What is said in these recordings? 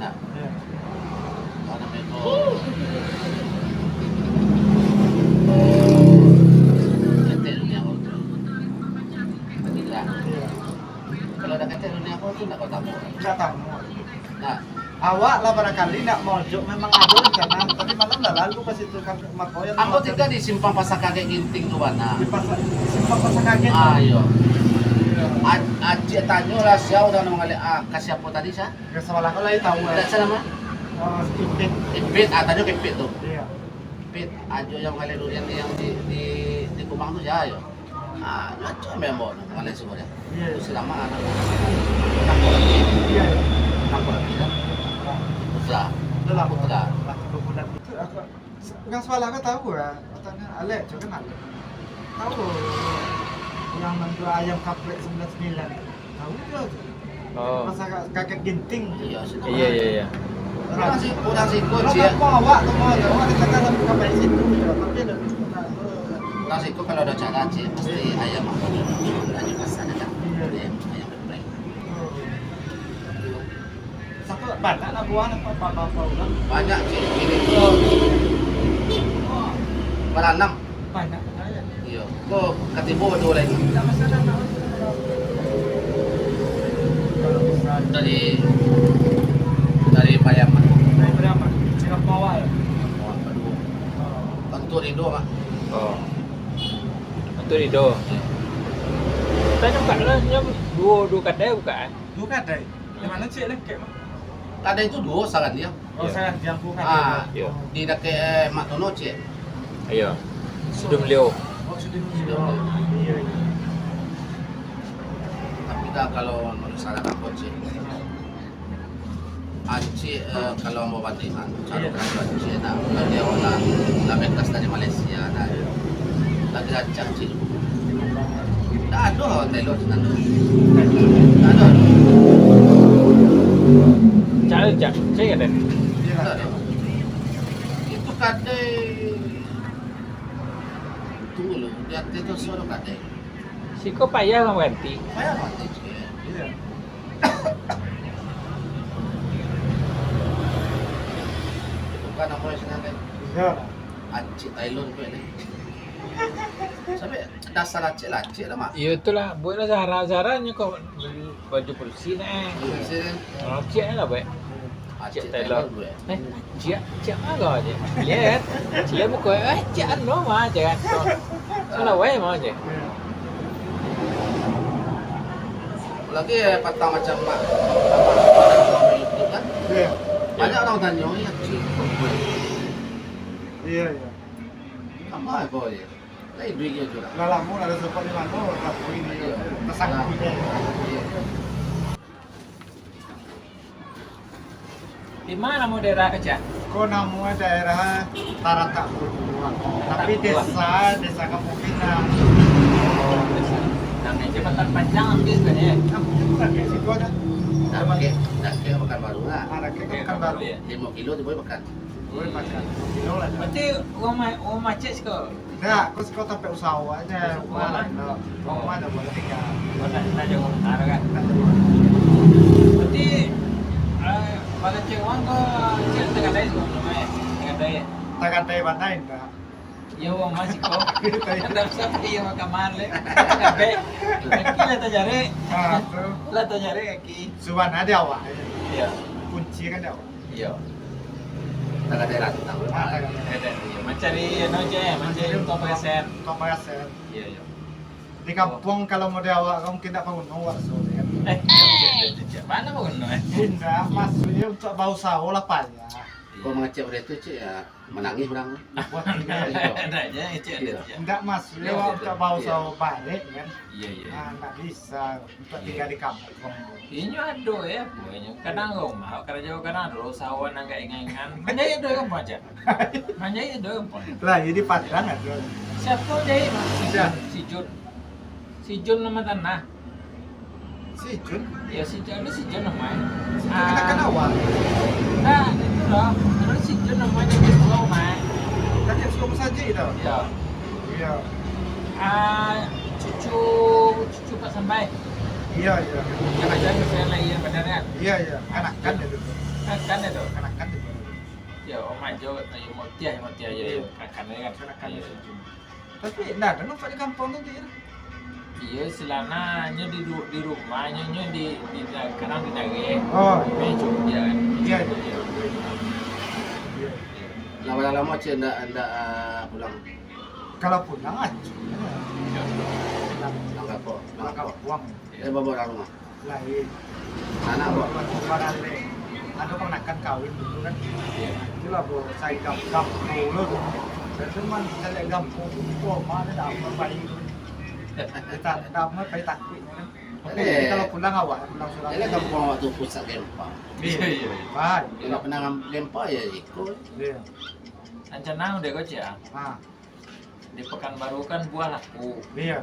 nak. Iya. Ada meko. Kete dunia aku tu. Tidak. Iya. Kalau ada kete dunia aku tu nak kau tamu. Enggak tahu. Nah, Awak lah barangkali nak mojok memang ada rencana, tapi malam dah lalu pas itu kan Makoyan. aku tinggal di simpang pasar kakek ginting tu mana. di pasar simpang pasar kaget. Ayo. Iya. Acik tanya lah siapa udah mengalir kasih apa tadi sah? Ya salah aku lagi tahu. Tidak salah mah. Oh, sedikit. Kepit, tanya kepit tu. Iya. Kepit, ajo yang mengalir durian yang di Kumang tu ya ayo. Ajo memang mengalir semua dia. Iya. Itu selama anak. Iya. Nampak lagi kan? Putra. Udah lah, Putra. lah 2 bulan itu aku enggak salah aku tahu ya. Katanya Ale, juga kan Ale. Tahu yang menjual ayam kaprek 99. Tahu dia tuh. Oh. Masa kaget ginting. Iya, sudah. Iya. Kurang sih Kalau coach ya. nggak mau awak tuh mau awak kita kan kapan di situ ya. Tapi ada Kurang sih kalau ada cara sih pasti ayam apa ayam pasar kan. Ayam geprek. satu banyak lah buah apa ulang. Banyak sih ini tuh. Beranam. Banyak ya. Iya. Kok ketipu dua lagi. Tidak masalah nak. Kalau bisa Dari Payaman. dari berapa? Dengan bawa ya. Aduh. Tentu Rido mak. Oh. Itu Rido. Tanya buka lah, dua kadai buka. Bukan deh. Di mana cik lagi kayak Ada itu dua saran dia. Oh saya yang bukan. Iya. Di dekat Mak Tono cik. Ayo. Sudah beliau. Oh sudah Sudah. Iya. Tapi dah kalau menurut saran aku cik. Acik kalau mau bandingkan, cara kerajaan Acik nak dia orang bekas dari Malaysia dah. Lagi acak cik. Tak ada telur sana. Tak ada. Cara cak, saya kata. Iya. Tak ada. Itu kadai. Tunggu lu, dia itu suruh kadai. Si kau payah lah ganti. Payah mati cik. Iya. Bukan apa yang sana kan. Iya. Acik Thailand pun ni. Sampai dasar acik lah, acik lah mak. Ya itulah, buatlah Zara-Zaranya kau beli baju polisi nak. Oh, cik lah baik. Acik Cik Thailand Thailand. gue. Cik apa aja? Lihat, cik muka, cik ano mah jangan. Kalau wae mau aja. Lagi patah macam mak. Apa YouTube kan? Iya. Banyak orang tanya, ya cik. Iya. Apa boy? Lain duitnya tu lah. Lah lamun ada support di mana? Lah ini tersangka juga. Di mana mau daerah kecil? Kau namanya daerah Tarata Berdua. Tapi desa Kepupingan. Oh, namanya jembatan panjang habis kan ya? Bukan kayak situ ada. Nak ke makan baru lah. Ada kayak kan baru. 5 kilo tu boleh makan. Boleh makan. Kilo lah. Berarti orang macet kau. Nah, kau sampai usaha aja. Rumah lah. Rumah ada boleh tinggal. Oh, nak jauh utara kan? Berarti pada cewek kau cek tengah day semua namanya tengah day. Tagan day bantai enggak. Ya orang masih kau. Ada siapa yang makan male? Kabe. Kaki lah terjari. Ah, tuh. Lah terjari kaki. Suban ada awak. Iya. Kunci kan ada awak. Iya. Tak ada rantang. Ada. Ada. Mencari aja, mencari top persen. Top persen. Iya iya. Di kampung kalau mau awak kamu tidak bangun awak so kan. Mana mau no? Tidak, maksudnya untuk bau sawo lah banyak. Kau mengecek pada itu cik ya menangis orang. Buat tinggal. Ada aja, itu ada. Tidak maksudnya untuk bau sawo balik kan. Iya iya. Nah, nggak bisa untuk tinggal di kampung. Ini ada ya, pokoknya. Kadang rumah, kadang jauh kadang ada sawan nggak ingat-ingat. Hanya itu yang aja. Hanya itu yang Lah, jadi Padang ada. Siapa dia? Siapa? Si Jun. Si Jun nama tanah. Si Jun, Ya si Jun itu si Jun namanya. si Jun kita kan awal. Nah itu loh. Terus si Jun namanya di rumah. Kakek suka saja itu. Ya. Iya. Cucu Pak Sampai. Iya, iya. Yang ada misalnya iya benar kan? Iya, iya. Anak kan itu. Kan itu. Kenakan di Ya, Om Ajo, ayo motia aja. Kan kan. kenakan di Iya. situ. Tapi enggak ada nampak di kampung tuh dia. Iya, selananya di rumah, nyonya di kadang di daging. Oh, Kayak Jogja kan. Iya. Iya. Lama-lama cik ndak pulang. Kalau pulang aja. Pulang kapok. Pulang kalau uang Bawa orang rumah. lain. Anak bawa. Barang lain. Ada kenakan kawin dulu kan. Iya. Itulah bro, saya gampang dulu tuh. Dan cuman saya gampang tuh, mana dapat bayi itu. Kita dapat bayi takut kan. Jadi kalau pulang awak, pulang Jadi Surabaya. kampung waktu pusat gempa. Iya. Baik. Kalau pernah gempa ya ikut. Iya. Rencana udah kok ya. Ah, Di Pekanbaru kan buah laku. iya.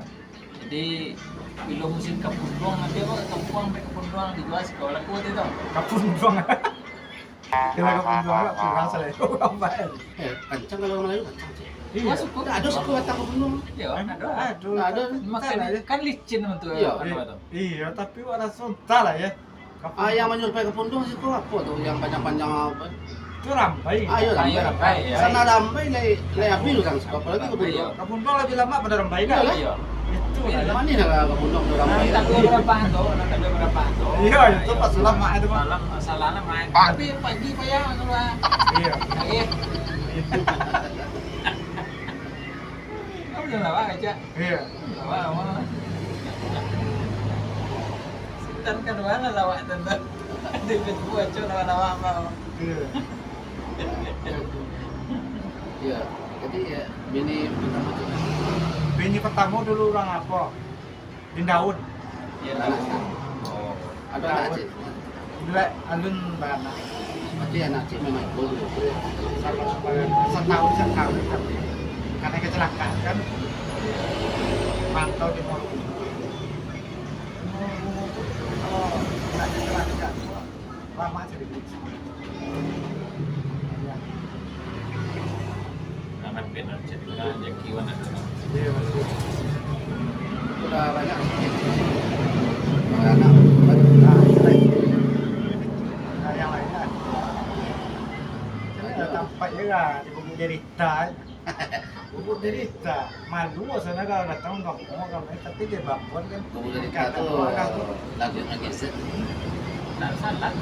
Jadi bila musim kebun doang nanti apa kebun sampai kebun doang dijual sekolah laku itu. Kapun doang. Kira kapun doang lah, pulang selesai orang baik. Kencang kalau orang Melayu kencang cik. Iya. Masuk kok. Ada suku kata kebun. Iya, ada. Aduh, Nggak ada. Makanya kan licin untuk Iya. apa tuh. Iya, tapi ada sontak lah ya. Kapun Yang menyerupai kebun itu apa tuh? Yang panjang-panjang apa? itu rambai. Ayo Ayo, rambai, ya. Sana rambai le abil kan. Apalagi kebun Iya. dong. Kapun doang lebih lama pada rambai kan? Iya. Itu Iya. lah. Mana nih kebun dong rambai? Nanti ada berapa hantu, nanti ada berapa hantu. Iya, itu pas lama itu mah. Malam salahnya main. Tapi pagi payah keluar. Iya. Kaget. Kamu udah lama aja. Iya. Lama. Sintan kan mana lawak tentang di kedua cuy lama apa. Iya. Iya. Jadi ya bini pertama tuh. Bini pertama dulu orang apa? Di daun. Iya tahu. Oh. Ada anak cik. Dulu alun bana. Berarti anak cik memang ikut. Setahun tapi karena kecelakaan kan pantau di mall. Oh, nggak kecelakaan. Lama sedikit. Ya, Anak benar cerita aja kiwan ada. iya betul. Udah banyak. Anak. Nah, nah, yang lainnya. Jadi tampak juga di buku derita. Buku derita. Malu sana kalau datang kampung tapi dia bangun kan. Kemudian kita tuh lanjutnya geser. Tak salah.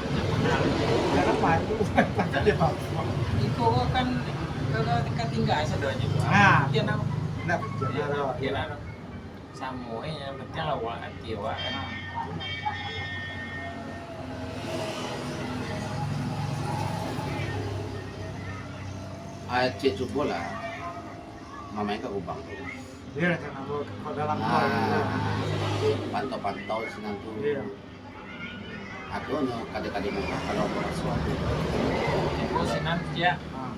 Jangan malu tapi dia bangun. Iko kan kalau tingkat tinggal sedonya. Nah. Dia nak Nah, dia jangan. kira samu yang penting lawak hati awak kan. Cik coba lah. Mamanya ke Kupang tuh. Dia jangan bawa ke dalam Nah, mall. pantau-pantau sini tuh. Iya. Aku no kadang-kadang mau kalau orang suatu. Iko sinan dia Ah.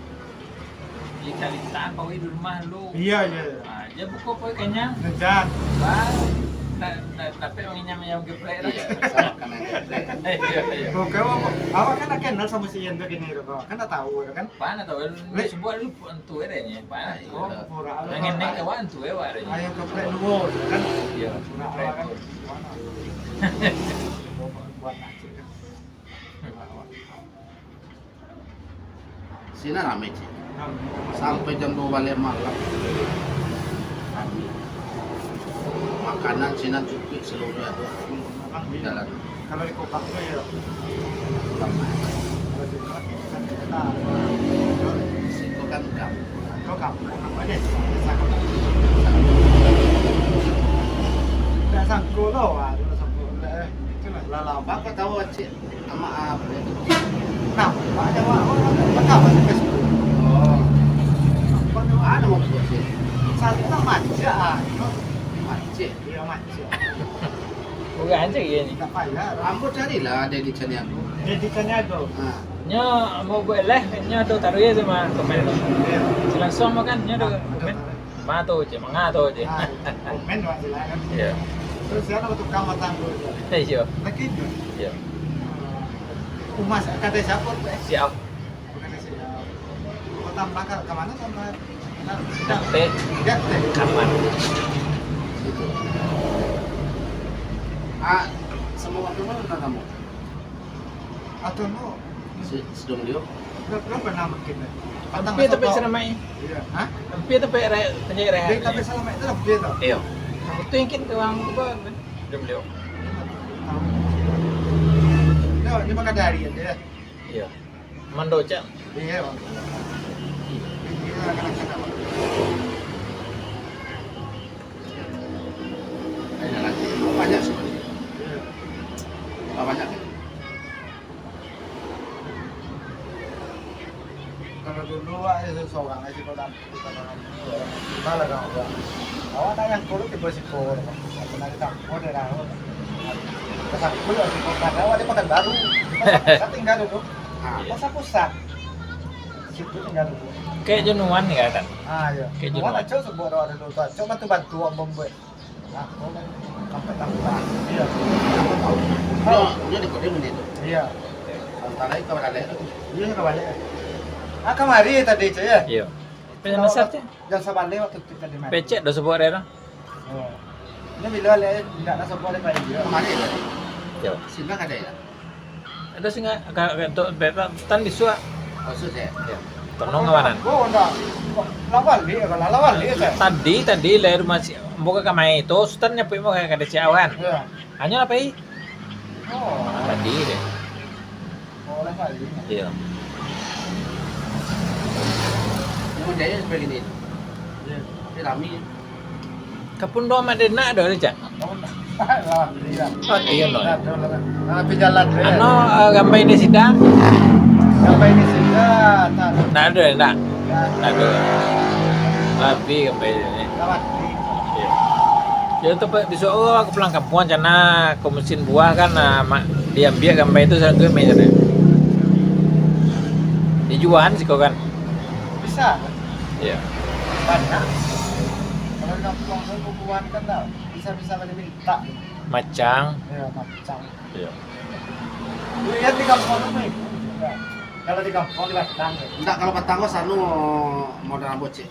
di kalitan bawa di rumah lu. Iya, iya. Ah, dia buka poy kenyang. Ngejar. Baru tapi orang yang geprek dah. Iya, sama kan yang geprek. Iya. Kau awak kan kenal sama si Yendo gini loh, kan tak tahu kan? Pana tahu lu sebuah lu antu adanya. Pana. Oh, pura. Pengen naik ke antu adanya. Ayo keprek luar kan? Iya. Pura Geprek. awak kan? Buat nasi kan? Sini rame cik. Sampai jam 2 balik malam. Rame. Makanan sini cukup seluruh itu. Memang Di iya. dalam Kalau di Kopang tuh ya. kamar. Kalau di sana kan kita. Situ kan kamu. Kau kampung apa aja? Tidak sangko loh, tidak sangko. Itulah lalau. Bapak tahu cik sama apa itu? Nah, ada orang apa sih Facebook? Oh, ada mau buat cik. Satu kan manja, Cik. dia manja. Bukan aja gini. Tidak payah. Rambut carilah ada di channel aku. Dedikannya tuh. Nah, Nya mau boleh nya tu taruh ya sama komen tu. Iya. Langsung makan nya tu komen. Ma tu je, manga tu je. Nah, komen wah silakan. Ya. Terus siapa tukang matang dulu? Iya. Lagi itu. Ya. Umas kata siapa tuh? Siap. Bukan siapa. Kota Melaka kemana sama? Sampai Jate. kapan? itu. Semua waktu mana kamu? Atau no Sedung dia. Belum pernah mungkin. Patang Tapi tapi seramai. Iya. Hah? Tapi tapi tanya rehat. Dia tapi selama itu lebih tau. Iya. Itu yang kita uang apa? Beliau. Yo, ini makan dari aja. Iya. Mando cak. Iya, Bang. Ini akan-akan apa? Kayaknya nanti banyak sebenarnya. Banyak. Kalau dulu ada seorang aja kalau dalam malah kau. Awak nak yang kulit tiba si kor. Aku nak tak kor dah. Pasal kulit si kor dah. Awak dia makan baru. Saya tinggal dulu. Masa pusat. Situ tinggal dulu. Kayak jenuhan nih kan. Ya. Kayak Awak nak coba sebuah orang dulu. Coba bantu orang membuat. Aku kan sampai tampak. Iya. Dia di kode menit itu. Iya. Antara itu kawan ada. Iya kembali. Kemari tadi cuy ya. Iya. Pengen nasab cak. Jangan sabar lewat tuh kita di mana. Pecek dah sebuah daerah. Oh. Ini bila le tidak nak sebuah lagi dia. Kemarin ya. Iya. Sini ada ya. Ada sih nggak untuk beta tan disua. Oh sudah. Iya. Tonong kawanan. Oh enggak. Lawan dia kalau lawan dia saya. Tadi lahir masih buka kamai itu sutan nyapu mau kayak ada ciawan. Iya. Hanya apa ini? Oh. Tadi deh. Boleh kali. Iya. Yang jaya seperti ini. Iya. Ini rami. Kapun doa madena ada aja. Lawan dia. Oh iya loh. Tapi jalan dia. Ano gambar ini sidang? Sampai ini sudah tak. Nggak ada, nggak ada. Tapi gambar ini. Lawan. Iya. Ya itu besok aku pulang kampung karena ke mesin buah kan diambil gambar itu saya gue main sana. Dijual sih kau kan? Bisa. Iya. Banyak. Kalau di kampung saya kubuan kan tau. Bisa balik minta. Macang. Ya macam. Iya. Lihat di kampung ini. Kalau di kampung di Batang. Enggak kalau Batanggo sanu modal bocek.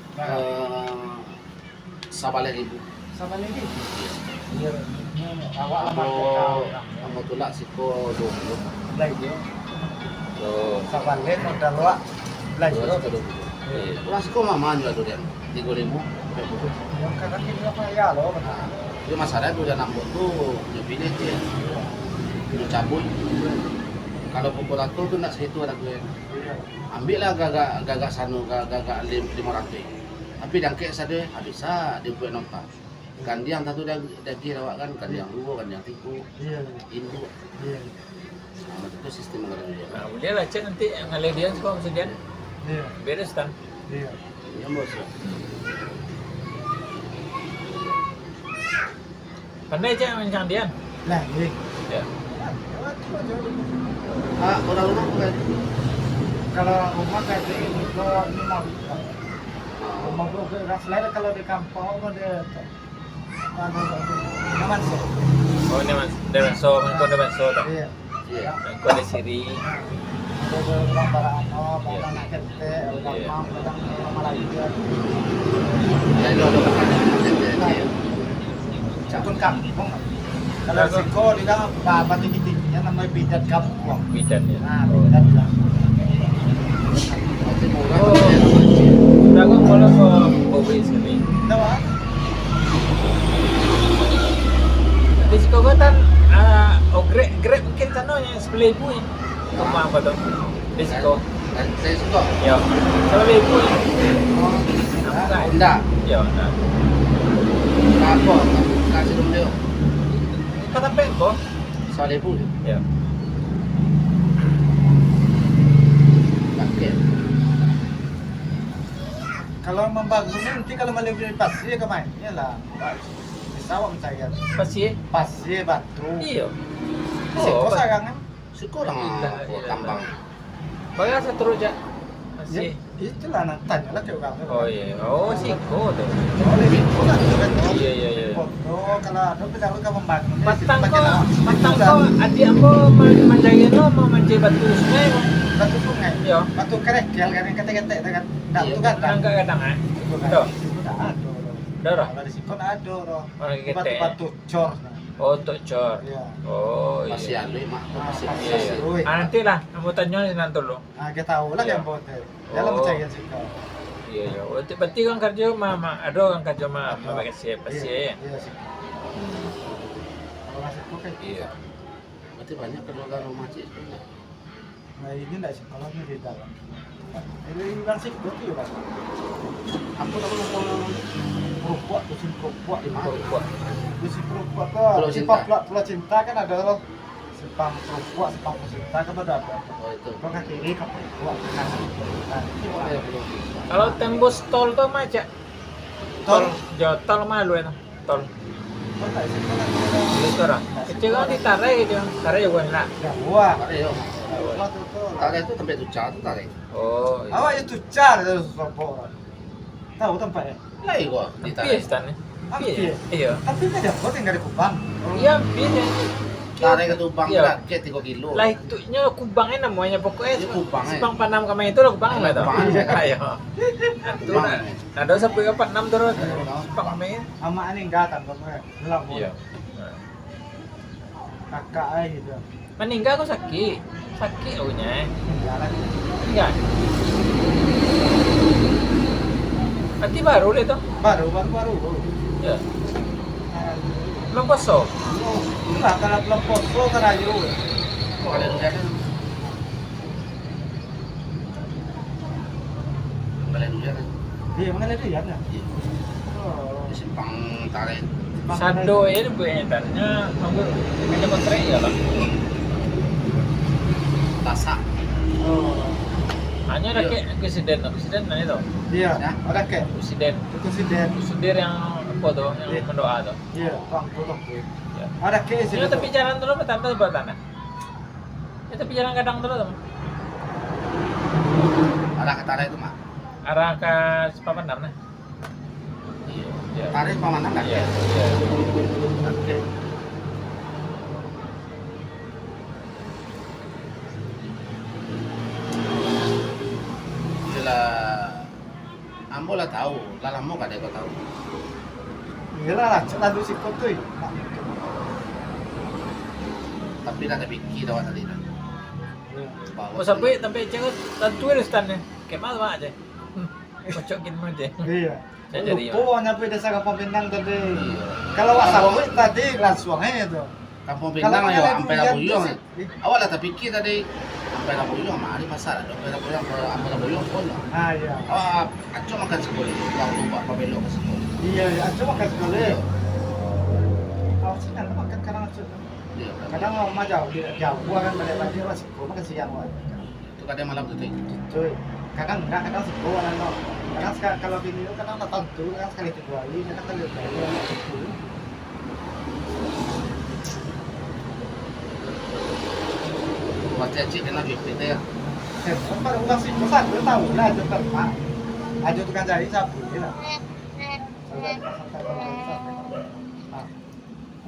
Sabale ribu. Sama lagi. Iya. Awak lama Aku kamu tulak siko 20. lagi. Tuh. Sama lagi modal awak lagi. 20. Iya. Tulak siko mama juga tuh dia. 3.000. Yang kadang ini apa ya loh benar. Itu masalah udah nambut tuh nyepin aja. Itu cabut. Kalau pukul ratu tuh nak segitu ada gue. Ambil lah gagak sanu gagak 500. Tapi dangkek sade bisa dibuat nompa. Kan dia satu dah kira awak kan yang dua kan yang tiga. Iya. Indo. Iya. Nah, itu sistem negara dia. Nah, dia lah cek nanti ngalih dia sekolah kesedihan Iya. beres kan. Iya. Ya bos. Pandai cek mencang dia. Nah, ini. Ya. Orang rumah bukan. Kalau rumah kayak ini kalau ini mau rumah gua ras lain kalau di kampung ada aman sih. Oh ini mas, dia benso, mengko dia benso tak. Iya. Iya. Mengko dia siri. Ada orang barang barang nak kete, orang mam, orang Malaysia. Ya itu ada makan. Cakun kampung. Kalau siko di dalam apa tinggi-tingginya namanya bidat kampung. Bidan ya. Nah, bidat kampung. Masih murah. Udah kok kalau kau beli sekali. Tahu ah? Di Chicago kan, grab mungkin sana yang 10.000 ya. Kamu apa tuh? Di Chicago. Saya suka. Ya, 10.000 ya. Enggak. Ya, nah. Apa? Kasih dong dia. Kata peko. 1.000. Ya. Pakai. Kalau membangun nanti kalau melebihi pasir ke mainnya lah. Bisa awak percaya. Pasti. Pasir batu. Iya. Siko sarangan. Suka orang tambang. Bayar satu rujak. Ya, Pasti. itulah nak tanya lah ke orang. Oh iya. Oh, siko tuh. Boleh itu kan itu kan. Iya, iya, iya. Foto kalau ada pedang kan membangun. Matang kok adik aku menjagi no mau menjadi batu sungai kok. Batu sungai. Iya. Batu kerekel kan kete-kete kan. Dak Iya, tu kan. Enggak kadang ah. Itu kan. Tuh. Itu dah ada. Dah dah. Kalau di Sikon ada roh. Orang kete. Batu-batu cor. Oh, untuk cor. Iya. Oh, Masih iya. anu mak, Ah, masih masih Iya, iya. Ui. Nanti lah, kamu tanya nih nanti lo. Nah, kita tahu lah Iya. yang bote. Dalam Oh. percaya sih kau. Iya, iya. Oh, berarti kan kerja mama, ada kan kerja mama pakai siapa sih? Iya, iya sih. Kalau ngasih kau kayak gitu. Iya. berarti banyak keluarga rumah cik sebenarnya. Nah, ini enggak sih kalau di dalam. Ini kan sih kau tuh kan. Aku tahu ngomong Perempuan, musim perempuan di mana? Kuat. Musim perempuan Pulau tuh. Cinta. Pulau Cinta kan ada loh. Simpang perempuan, simpang cinta kan ada. oh itu. Kau kan kiri ke perempuan kan. Nah, itu Oh, ada. ya, belum. Kalau tembus tol tuh macam Tol. Jawa tol malu ya tol. Kau tak sih kau kan. Itu orang. Kecil kan ditarik gitu, tarik juga enak. Ya, buah. Ada yo. Buah tuh tuh. Tarik itu tempat ucap itu tarik. Oh, iya. Awak itu car dari Surabaya. Tahu tempatnya? Lah iya ditarik. Pies tan. Pies? Iya. Tapi kan ada kau tinggal di Kupang. Iya, pies. Tarik ke Tubang Iya. rakyat 3 kilo. Lah itu nya kubangnya namanya pokoknya Iya, kubang, Sepang Panam kami itu lah kubang lah tuh. Kubang. Ayo. Itu Kubang. ada sampai ke 46 terus. Sepang kami. Sama ini enggak kan kamu. Belum. Iya. Kakak aja gitu. Meninggal aku sakit. Sakit ohnya. Jalan. Enggak. Berarti baru deh tuh. Baru. Ya. Belum kosong. Itulah kalau belum foto kan aja. Kalau lihat kan. Kalau lihat kan. Iya, mana dia ya? Iya. Oh. Di simpang tarik. Sado ini gue tanya nunggu ini kontrak ya lah. Tasak. Oh. Hanya ada kayak presiden nah itu. Iya, Ya. ada kayak Presiden presiden. yang apa tuh yang Iya. mendoa tuh. Iya, potong. Ya. Ada kayak Ini tapi jalan dulu petanda buat tanah. Ya tapi jalan kadang dulu teman. Ada ke tarik itu mak. Arah ke Sepapan nah. Iya. Iya. Tarik pamanang kan? Iya. Iya. Oke. Itulah ambo lah tahu, lah lama kada kau tahu. Iya lah, lalu si kau tuh. Tapi nak fikir dah tadi dah. Oh sampai cewek tentu ada standnya. Kayak mana aja. Kocokin aja. Iya. Saya jadi. Lupa nyampe desa Kampung Pinang tadi. Iya. Kalau wasawi tadi langsung aja itu. Kampung Kalau Pinang yo ada sampai durian Labuyong. tuh sih. Awal lah tak fikir tadi sampai Labuyong mari pasar. Sampai Labuyong ke sampai Labuyong pun. Ah iya. Awak acung makan sekolah. Kau lupa apa belok ke sekolah. Iya, cuma kasih kali. Awak sih kan makan kadang aja. Iya. Kadang mau jauh, jauh kan balik lagi masih kau makan siang wah. Itu kadang malam tu. Cuy, kadang enggak, kadang sekolah kan no. Kadang kalau bini itu kadang datang tuh, kadang sekali kedua kali, kadang kali kedua kali. Baca cik kena bibit ya. Baru ulang sih, bosan, gue tahu lah itu tempat. Aja tukang cari sapu, ya lah.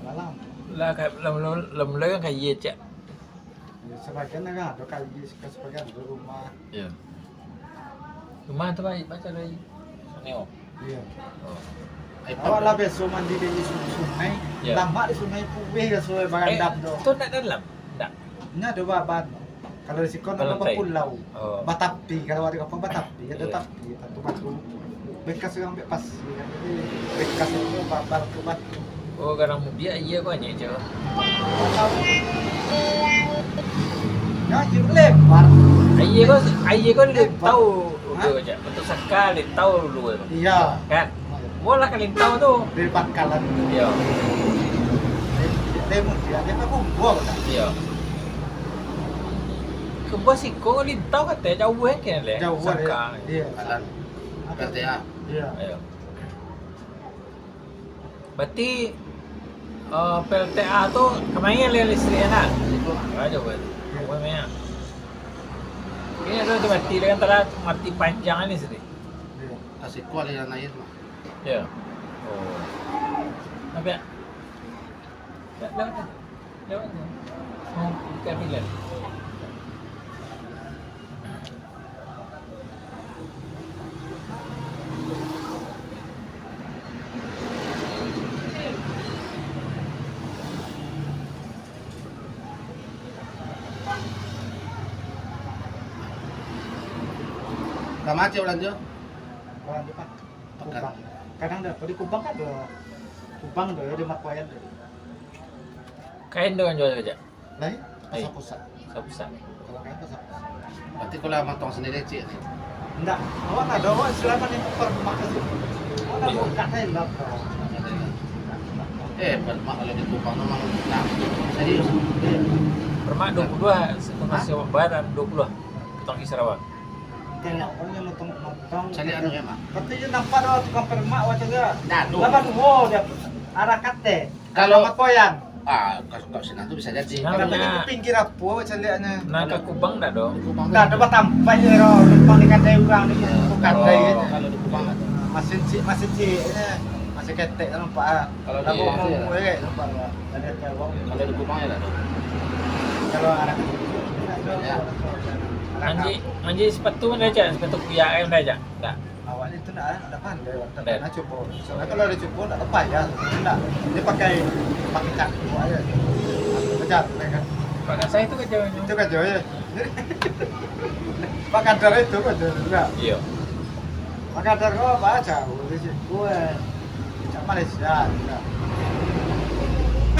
Malam. Lah kayak lem kan kayak iya cak. Sebagian kan ada kali, sebagian di rumah. Iya. Rumah tuh baca dari Neo. Iya. Oh. Awak lah besok mandi di sungai, Iya. lama di sungai puih ke sungai Bagandap tu. Itu nak dalam? Tak. Ini ada babat. Kalau di sikon ada Lantai. pulau. Oh. Batapi, kalau ada kampung Batapi, ada Iya. tapi batu-batu. Bekas yang ambil pas, jadi bekas itu batu-batu. Oh, kadang dia iya banyak je. Ya, jadi lebar. Ayah kau dia tahu dulu aja. Betul sekali tahu dulu itu. Iya. Kan? Bola kali tahu tuh. Dari Pangkalan. Iya. Demo dia buang kan. Iya. Kebas sih kau tahu katanya jauh kan le. Jauh Sangka. Iya. Jalan. PTA. Iya. Ayo. Berarti PLTA tuh kemarin lihat listriknya nak? Aja buat. Apa namanya? Ini ada mati dengan telah mati panjang ini sih. Iya. Kasih kual yang naik mah. Ya. Oh. Apa ya? Lewat. Lewat. Mau buka bilan. Kamace ulan jo. Orang Jepang. Pekan. Kupang. Kadang dah, di Kupang kan ada Kupang dah, di Makwayan dah. Kain doang jual aja. Lain, Ai. pasar pusat. Susah. Kalau kain pasar pusat. Berarti kalau abang tong sendiri cik ni. Enggak, awak nak ada awak selama ni permak ke situ. Awak nak buka Thailand. Permak kalau di Kupang memang nak serius. Permak 22 masih bayaran 20 ketong di Sarawak. Tengok orang yang nonton. Cari anu ya mak. Katanya nampak ada tukang permak macam dia. Nah, tu. Lapan dia arah kate. Kalau- Makwayan. Kalau senang tu bisa jadi. Senang. Kalau Tapi Nah. di pinggir apa macam lihatnya. Nah ke Kubang dah dong. di Kupang Dah dapat tampak je roh. Numpang di kate orang ni bukan Oh. day. Kalau di Kupang ada. Masih cik masih ketek nampak ah. Kalau Lagu di- mau iya. gue nampak lah. Ada tewang. Kalau di Kupang ya ada. Kalau arah kate. Ya. Anji sepatu mana aja? Sepatu kuya mana aja? Tak. Awalnya itu nak pandai, tak Dah. pernah cuba. Soalnya kalau ada cuba tak lepas ya, tidak. Dia pakai cakpu aja. Pecat, kan? Pak saya itu kejauhannya. Itu kan ya. Pak Kadar itu kan juga. Iya. Pak Kadar kau apa jauh di situ Cak Malaysia juga.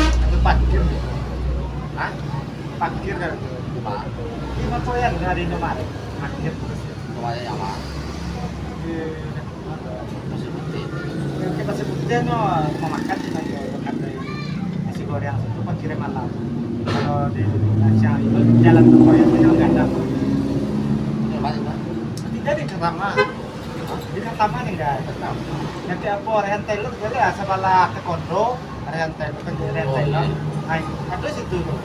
Itu parkir. Hah? Parkir kan. Kupang. Lima koyan dari Indomaret. Parkir terus. Rumahnya yang mana? Di Masih putih. Kita masih putih no, mau makan di mana makan dari nasi goreng itu parkirnya malam. Kalau di Indonesia itu jalan ke koyan itu yang ganda. Rumahnya mana? Tidak di Ketama. Di Ketama nih guys. Nanti apa Rehan Taylor jadi asal bala ke kondo, Rehan Taylor kan jadi Rehan Oh, Taylor. iya. Nah, ada situ tuh.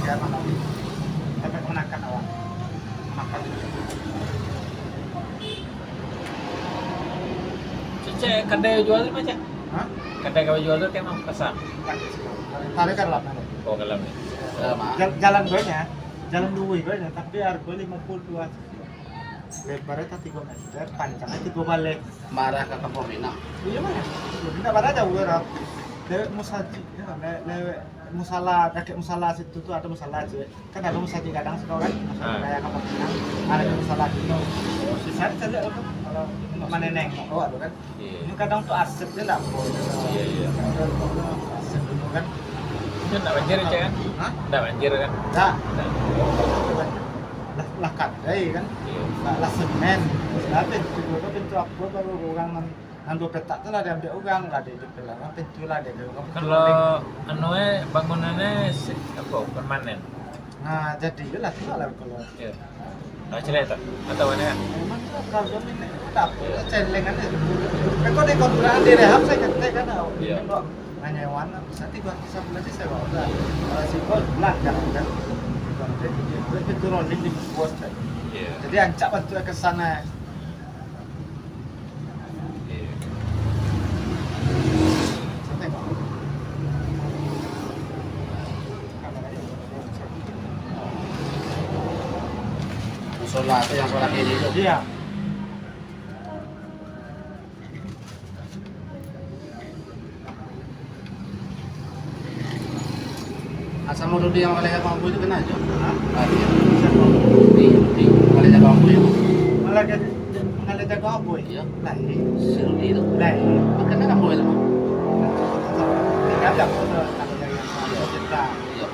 Ya malam. Sampai menakan awak. Makan di situ. Cek kedai jual tu macam? Hah? Kedai kau jual tu kan mau pasar. Tadi kan lama nih. Oh kalau ni. Jalan gue nya, jalan dua gue nya, tapi harga 52. Lebarnya tak 3 meter, panjangnya 3 balik. Marah ke Kampung Minang. Iya mana? Tidak pada jauh gue Lewat musaji, ya lewat musala, kakek musala situ tuh ada musala aja. Kan ada musaji kadang suka kan, kayak kapal Pinang, ada musala gitu. Bisa saja kalau mana nengok, oh ada kan. Iya. Ini kadang tuh asetnya nggak boleh. Iya, iya. Aset dulu kan. Itu tak banjir aja kan? Hah? Tak banjir kan? Nah, Tak. lah kadai kan. Iya. Lah semen. Lah pintu apa baru orang ando petak tu lah dia ambil orang lah dia bilang pintu lah dia. Kalau anu bangunannya apa permanen. Nah, jadi lah tu lah kalau. Iya. Tak cerita atau mana kan? Memang kalau ini tak celeng kan. Kau di kontrakan di rehab saya kata kan. Iya. Nanyawan bisa 3 bulan sih saya bawa. Si kau bulan kan. Itu rolling di bos. Iya. Jadi ancak bantu ke sana. Iya. Musola itu yang sholat ini itu. Iya. Asal mau duduk yang malaikat mampu itu kena aja. Hah? Di malaikat mampu itu. Malah dia mengalir jaga apa? Iya. Lain. Si Rudi itu. Lain. Kena mampu itu mah. Tidak ada pun kalau yang cerita. Iya.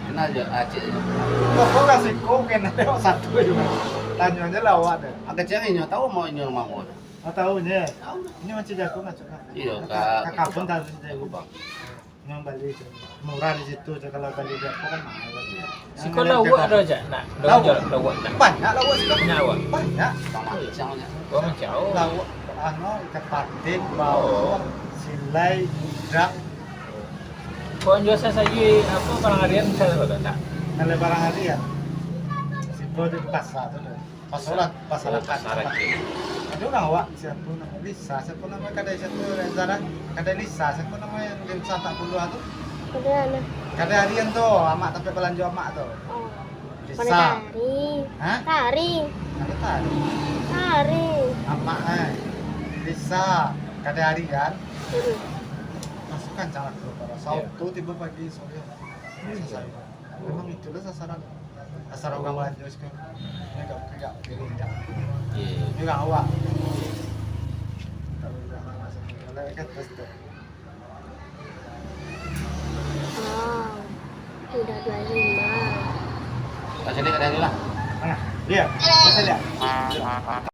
Kena aja Aceh itu. Kok kasih koken ada satu juga. Tanyanya lawak deh. Agak ceweknya tahu mau ini mampu. Oh tahunya. Tahu. Ini macam jago nggak cakap? Iya, Kakak pun tahu sih jago. Kupang. Yang Bali itu murah di situ. Kalau Bali dia kan mahal. Si kau lawak ada aja nak. Lawak nak. Banyak lawak sih. Banyak awak. Banyak. Sama siangnya. Kau macam Lawak. Ikan patin, bawang, silai, udang. Kau jual saja apa barang harian saya kau tak? Kalau barang harian, siapa di pasar tu? Pasar Pasar kecil. Ada orang awak siapa nama Lisa, siapa nama kadai siapa Zara, kadai Lisa, siapa nama yang game santak puluh tu? Kedana. Kadai harian tu, amak tapi belanja amak tu. Oh. Mana Lisa, tari? hah? Tari. Ada tadi, Tari. amak Lisa, kadai harian. Hmm. Masukkan jangan lupa. Sabtu tiba pagi sore. Memang itulah sasaran. asal orang lanjut kan. Ini enggak pilih enggak. Iya. Ini enggak awak. Kalau kan pasti. Oh, udah 25. Kasih dia ke dari lah. Mana? Dia. Bisa lihat.